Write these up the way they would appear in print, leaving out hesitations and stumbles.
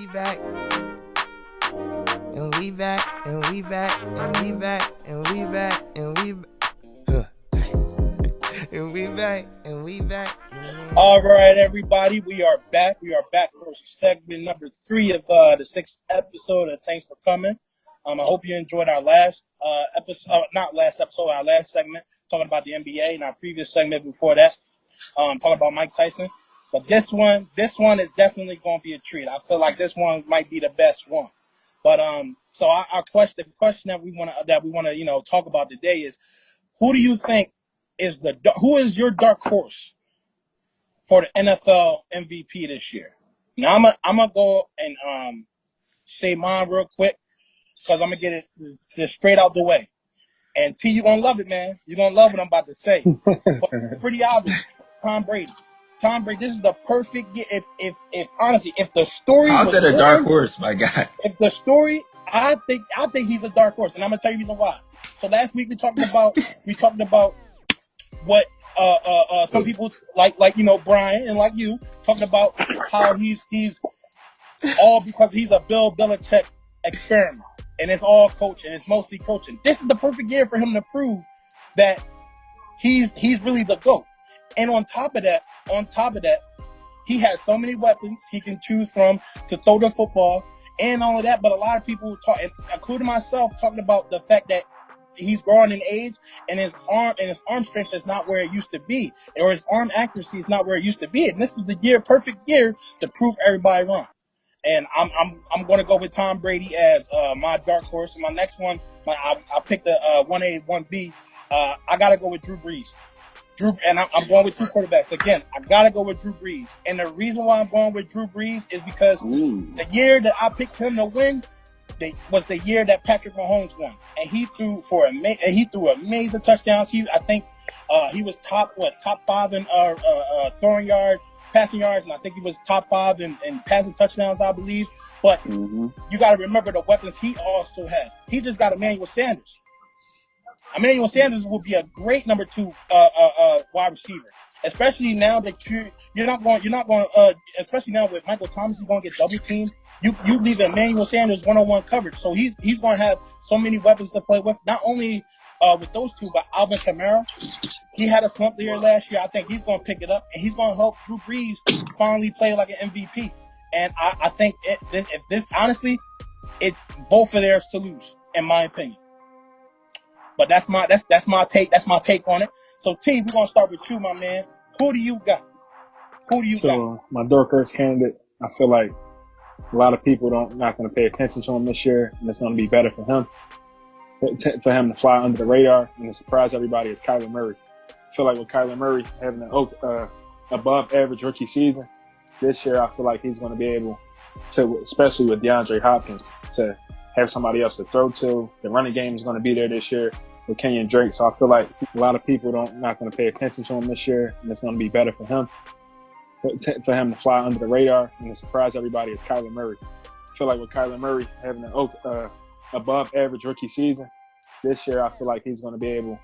we back. And we back, and we back, and we back, and we back, and we and we back, and we back. All right, everybody, we are back. We are back for segment number 3 of the 6th episode. Thanks for coming. I hope you enjoyed our last episode, not last episode, our last segment talking about the NBA, and our previous segment before that, talking about Mike Tyson. But this one is definitely going to be a treat. I feel like this one might be the best one. But so our question, the question that we want to talk about today is, who do you think who is your dark horse for the NFL MVP this year? Now I'm gonna go and say mine real quick because I'm gonna get it just straight out the way. And T, you're gonna love it, man. You're gonna love what I'm about to say. But it's pretty obvious. Tom Brady. Tom Brady. This is the perfect. If honestly, if the story how's was that a written, dark horse, my guy? if the story, I think he's a dark horse, and I'm gonna tell you the reason why. So last week we talked about what some people like Brian and like you talking about how he's all because he's a Bill Belichick experiment, and it's all coaching. It's mostly coaching. This is the perfect year for him to prove that he's really the GOAT. And on top of that, he has so many weapons he can choose from to throw the football and all of that. But a lot of people talk, including myself, talking about the fact that he's growing in age and his arm strength is not where it used to be, or his arm accuracy is not where it used to be. And this is the perfect year to prove everybody wrong. And I'm going to go with Tom Brady as my dark horse. And my next one, I picked the 1A, 1B. I got to go with Drew Brees. And I'm going with two quarterbacks. Again, I got to go with Drew Brees. And the reason why I'm going with Drew Brees is because the year that I picked him to win was the year that Patrick Mahomes won. And he threw amazing touchdowns. I think he was top 5 in throwing yards, passing yards, and I think he was top 5 in passing touchdowns, I believe. But you got to remember the weapons he also has. He just got Emmanuel Sanders. Emmanuel Sanders will be a great number 2 wide receiver, especially now that you're not going. Especially now with Michael Thomas, he's going to get double teamed. You leave Emmanuel Sanders one-on-one coverage, so he's going to have so many weapons to play with. Not only with those two, but Alvin Kamara. He had a slump there last year. I think he's going to pick it up, and he's going to help Drew Brees finally play like an MVP. And I think if this honestly, it's both of theirs to lose, in my opinion. But that's my take. That's my take on it. So T, we're gonna start with you, my man. Who do you got? So my dark horse candidate, I feel like a lot of people not going to pay attention to him this year, and it's going to be better for him to fly under the radar and to surprise everybody. Is Kyler Murray. I feel like with Kyler Murray having an above average rookie season this year, I feel like he's going to be able to, especially with DeAndre Hopkins, to have somebody else to throw to. The running game is going to be there this year with Kenyon Drake. So I feel like a lot of people not going to pay attention to him this year, and it's going to be better for him to fly under the radar and to surprise everybody. Is Kyler Murray. I feel like with Kyler Murray having an above average rookie season this year, I feel like he's going to be able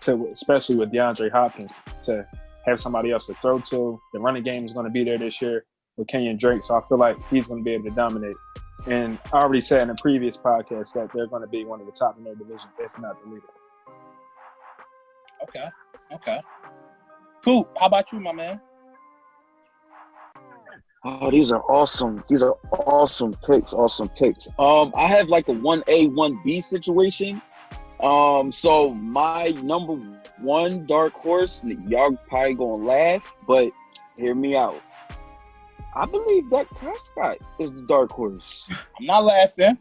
to, especially with DeAndre Hopkins, to have somebody else to throw to. The running game is going to be there this year with Kenyon Drake. So I feel like he's going to be able to dominate. And I already said in a previous podcast that they're going to be one of the top in their division, if not the leader. Okay. Cool. How about you, my man? Oh, these are awesome. These are awesome picks. I have like a 1A, 1B situation. So my number 1 dark horse, y'all probably gonna laugh, but hear me out. I believe Dak Prescott is the dark horse. I'm not laughing.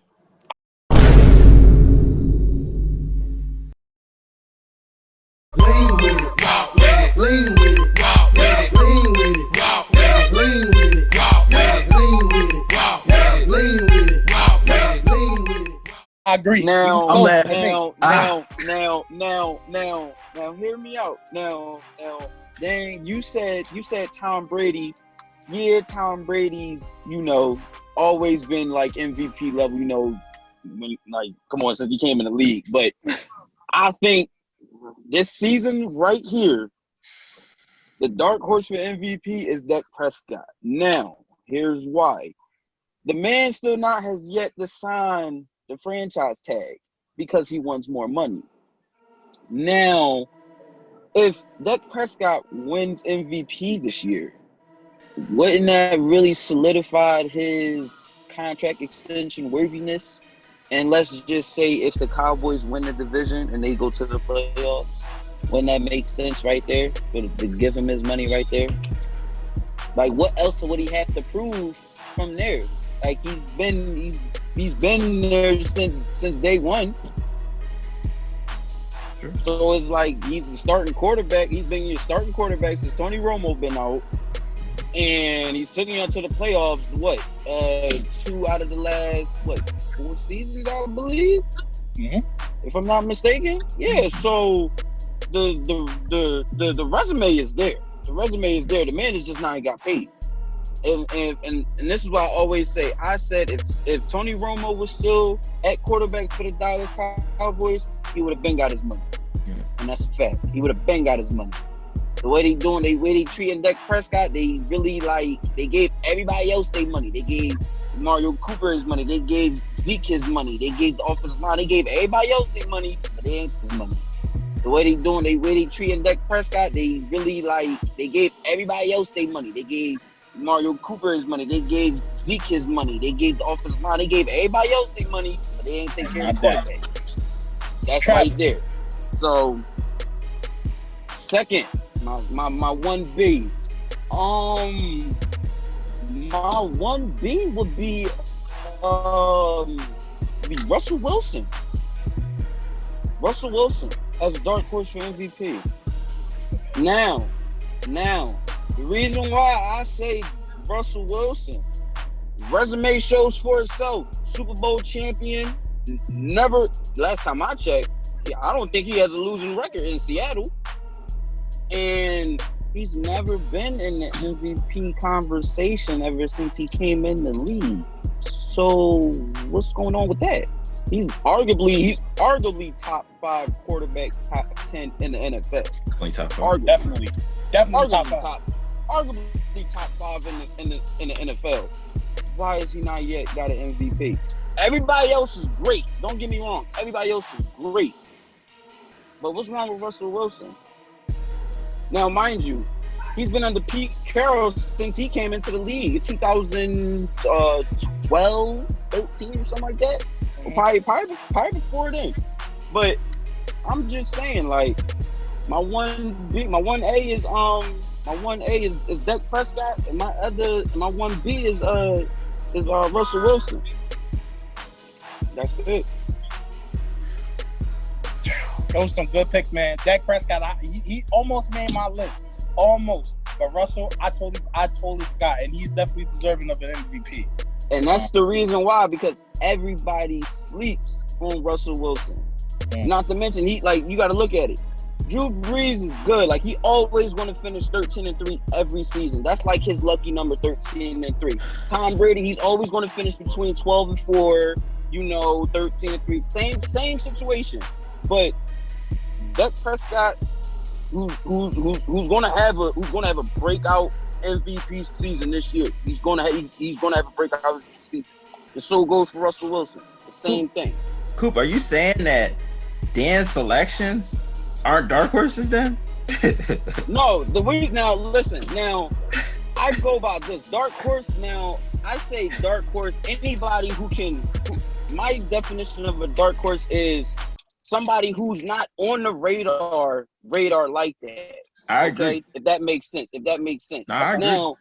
Lean with it, walk with it, lean with it, walk with it, lean with it, walk with it, lean with it, walk with it, lean with it, walk with it, lean with it, walk with it, lean with it. I agree. Now, I'm laughing. Now, hear me out. Now, dang, you said Tom Brady. Yeah, Tom Brady's, always been like MVP level, come on, since he came in the league. But I think this season right here, the dark horse for MVP is Dak Prescott. Now, here's why. The man still not has yet to sign the franchise tag because he wants more money. Now, if Dak Prescott wins MVP this year, wouldn't that really solidify his contract extension worthiness? And let's just say if the Cowboys win the division and they go to the playoffs, wouldn't that make sense right there? To give him his money right there? Like, what else would he have to prove from there? Like, he's been there since day one. Sure. So it's like he's the starting quarterback. He's been your starting quarterback since Tony Romo been out. And he's taking you to the playoffs, 2 out of the last, 4 seasons, I believe? Mm-hmm. If I'm not mistaken. Yeah, so the resume is there. The resume is there. The man is just not got paid. And this is why I always say, I said if Tony Romo was still at quarterback for the Dallas Cowboys, he would have been got his money. Yeah. And that's a fact. He would have been got his money. The way they treating Dak Prescott, they really they gave everybody else their money. They gave Mario Cooper his money. They gave Zeke his money. They gave the offensive line. They gave everybody else their money, but they ain't his money. The way they treating Dak Prescott, they really they gave everybody else their money. They gave Mario Cooper his money. They gave Zeke his money. They gave the offensive line. They gave everybody else their money, but they ain't take care of the quarterback. That's right there. So, second, my 1B. My 1B would be Russell Wilson. Russell Wilson as a dark horse for MVP. Now, the reason why I say Russell Wilson, resume shows for itself. Super Bowl champion. Never, last time I checked, I don't think he has a losing record in Seattle. And he's never been in the MVP conversation ever since he came in the league. So what's going on with that? He's arguably top 5 quarterback, top 10 in the NFL. Only top 5. Definitely top 5. Arguably top 5 in the NFL. Why is he not yet got an MVP? Everybody else is great. Don't get me wrong. Everybody else is great. But what's wrong with Russell Wilson? Now, mind you, he's been under Pete Carroll since he came into the league in 2012, 13 or something like that. Or probably before then. But I'm just saying, my 1A is Dak Prescott, and my 1B is Russell Wilson. That's it. Those are some good picks, man. Dak Prescott, he almost made my list. Almost. But Russell, I totally forgot. And he's definitely deserving of an MVP. And that's the reason why, because everybody sleeps on Russell Wilson. Not to mention, you got to look at it. Drew Brees is good. He always going to finish 13-3 every season. That's his lucky number, 13-3. Tom Brady, he's always going to finish between 12-4, 13-3. Same situation. But Dak Prescott, who's going to have a breakout MVP season this year. He's going to have a breakout season. And so goes for Russell Wilson. The same thing. Coop, are you saying that Dan's selections aren't dark horses then? No, listen. Now, I go about this. Dark horse, now, I say dark horse, anybody my definition of a dark horse is somebody who's not on the radar like that. I agree. If that makes sense. No, I agree. Now,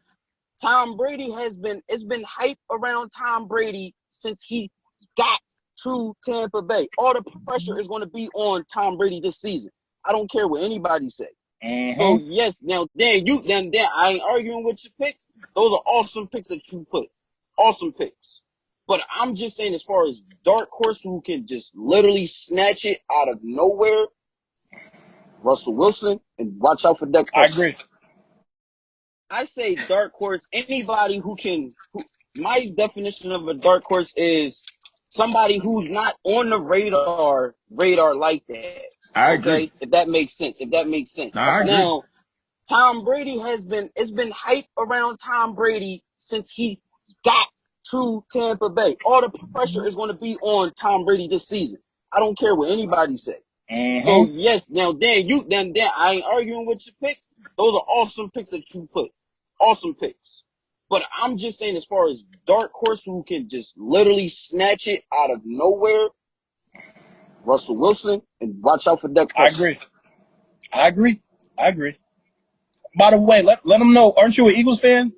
Tom Brady it's been hype around Tom Brady since he got to Tampa Bay. All the pressure is going to be on Tom Brady this season. I don't care what anybody say. Mm-hmm. So yes, now Dan, I ain't arguing with your picks. Those are awesome picks that you put. Awesome picks. But I'm just saying, as far as dark horse who can just literally snatch it out of nowhere, Russell Wilson, and watch out for Dak Prescott. I agree. I say dark horse, anybody my definition of a dark horse is somebody who's not on the radar like that. I agree. If that makes sense. No, I agree. Now, Tom Brady it's been hype around Tom Brady since he got to Tampa Bay. All the pressure is going to be on Tom Brady this season. I don't care what anybody say. So yes, now Dan, I ain't arguing with your picks. Those are awesome picks that you put. Awesome picks. But I'm just saying, as far as dark horse who can just literally snatch it out of nowhere, Russell Wilson, and watch out for Dak Prescott. I agree. By the way, let them know. Aren't you an Eagles fan?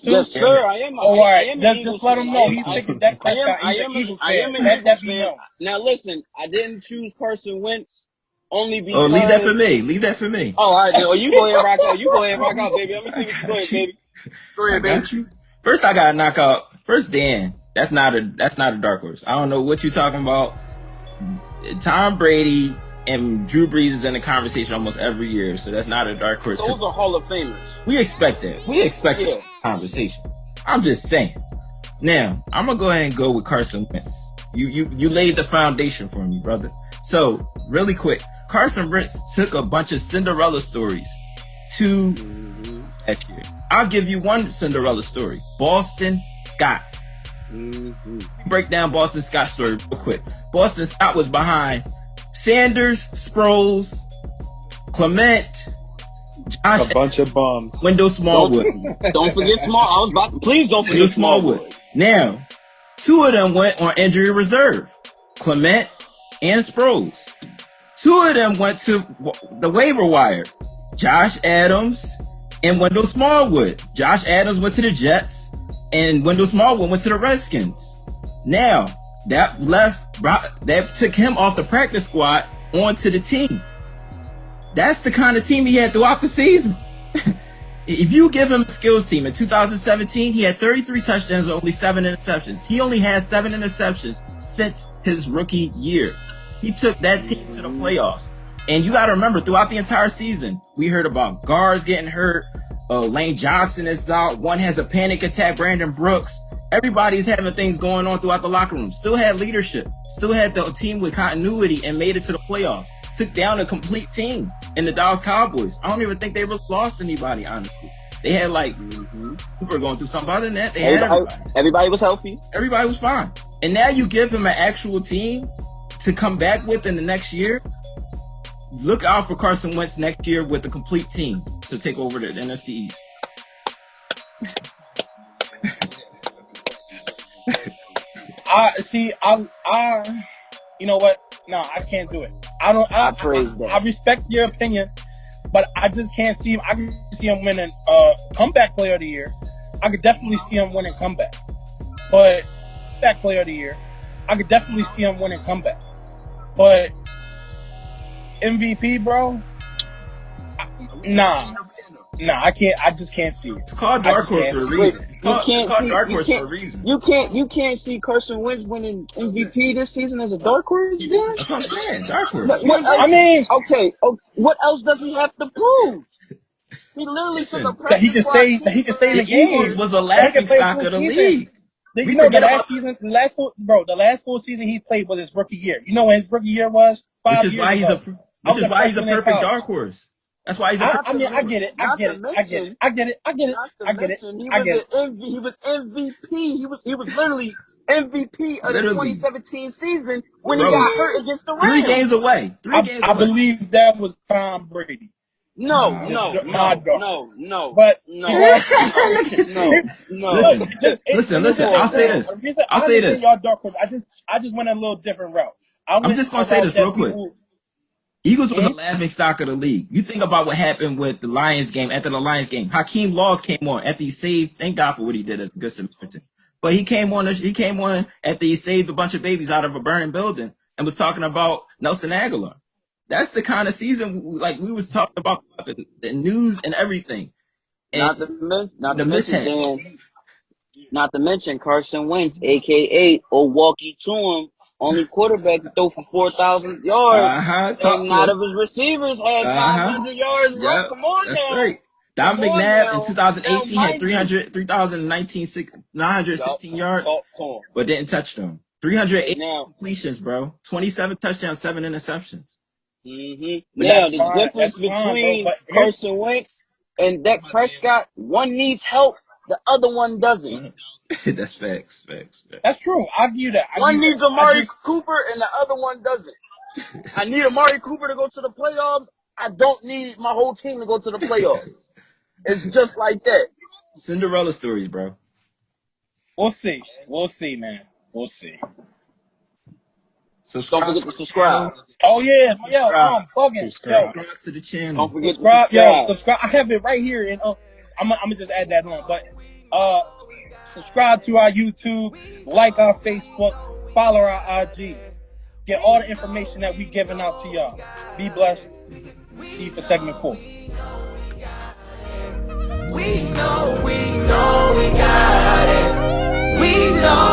Too? Yes, sir. I am. All right. I am an Just Eagles let fan. him know he's picking Dak Prescott. He's an Eagles fan. an Let Eagles that be fan. known. Now listen, I didn't choose Carson Wentz only because. Oh, leave that for me. Leave that for me. Oh, all right. No, you go ahead, rock out. You go ahead, rock out, baby. Let me see what you go ahead, baby. Go I ahead, baby. got you. First, I gotta knock out. First, Dan. That's not a dark horse. I don't know what you're talking about. Tom Brady and Drew Brees is in the conversation almost every year, so that's not a dark horse. Those are Hall of Famers. We expect that. We expect that conversation. I'm just saying. Now, I'm gonna go ahead and go with Carson Wentz. You laid the foundation for me, brother. So, really quick, Carson Wentz took a bunch of Cinderella stories to that year. I'll give you one Cinderella story. Boston Scott. Break down Boston Scott's story real quick. Boston Scott was behind Sanders, Sproles, Clement, Josh, a bunch of bums. Wendell Smallwood. Don't forget Small. Please don't forget Smallwood. Now, two of them went on injury reserve. Clement and Sproles. Two of them went to the waiver wire. Josh Adams and Wendell Smallwood. Josh Adams went to the Jets, and Wendell Smallwood went to the Redskins. Now, that took him off the practice squad onto the team. That's the kind of team he had throughout the season. If you give him a skills team, in 2017, he had 33 touchdowns and only 7 interceptions. He only has 7 interceptions since his rookie year. He took that team to the playoffs. And you got to remember, throughout the entire season, we heard about guards getting hurt. Lane Johnson is out. One has a panic attack, Brandon Brooks. Everybody's having things going on throughout the locker room. Still had leadership. Still had the team with continuity and made it to the playoffs. Took down a complete team in the Dallas Cowboys. I don't even think they really lost anybody, honestly. They had Cooper going through something. Other than that, they had everybody was healthy. Everybody was fine. And now you give him an actual team to come back with in the next year. Look out for Carson Wentz next year with a complete team to take over the NFC East. You know what? No, I can't do it. I praise that. I respect your opinion, but I just can't see him. I can see him winning comeback player of the year. I could definitely see him winning comeback. But comeback player of the year, I could definitely see him winning comeback. But MVP, bro? Nah, I can't. I just can't see it. It's called dark horse for a reason. You can't see Carson Wentz winning MVP this season as a dark horse. That's what I'm saying. Dark horse. Okay. What else does he have to prove? He literally took a practice he can stay in the game. Eagles was a laughing stock of the league. You know, the last 4 seasons he's played was his rookie year. You know when his rookie year was? 5 years ago. Which is why he's a perfect dark horse. That's why he's a perfect. I get it. I get it. He was MVP. He was literally MVP of the 2017 season when he got hurt against the Rams. 3 games away. I believe that was Tom Brady. No. But listen. I'll say this. Y'all dark horse. I just went a little different route. I'm just gonna say this real quick. Eagles was a laughing stock of the league. You think about what happened with the Lions game. After the Lions game, Hakeem Laws came on after he saved. Thank God for what he did as a good Samaritan. But he came on after he saved a bunch of babies out of a burning building and was talking about Nelson Aguilar. That's the kind of season we was talking about the news and everything. And not to mention Carson Wentz, aka Milwaukee to him. Only quarterback to throw for 4,000 yards, and none of his receivers had 500 yards. Yep. Come on That's now. Right. Don McNabb in 2018 had 916 yards, but didn't touch them. 380 completions, bro. 27 touchdowns, 7 interceptions. Now, the difference between Carson Wentz and Dak Prescott, one needs help, the other one doesn't. That's facts. That's true. I'll give you that. One needs Amari Cooper and the other one doesn't. I need Amari Cooper to go to the playoffs. I don't need my whole team to go to the playoffs. It's just like that. Cinderella stories, bro. We'll see. We'll see, man. We'll see. Subscribe Don't forget to subscribe. Oh yeah, yo, fucking Subscribe. yo. Subscribe to the channel. Don't forget Subscribe, to subscribe. yo, subscribe. I have it right here, and I'm gonna just add that on. But subscribe to our YouTube, like our Facebook, follow our IG, get all the information that we giving out to y'all. Be blessed. See you for segment 4. We know we got it. We know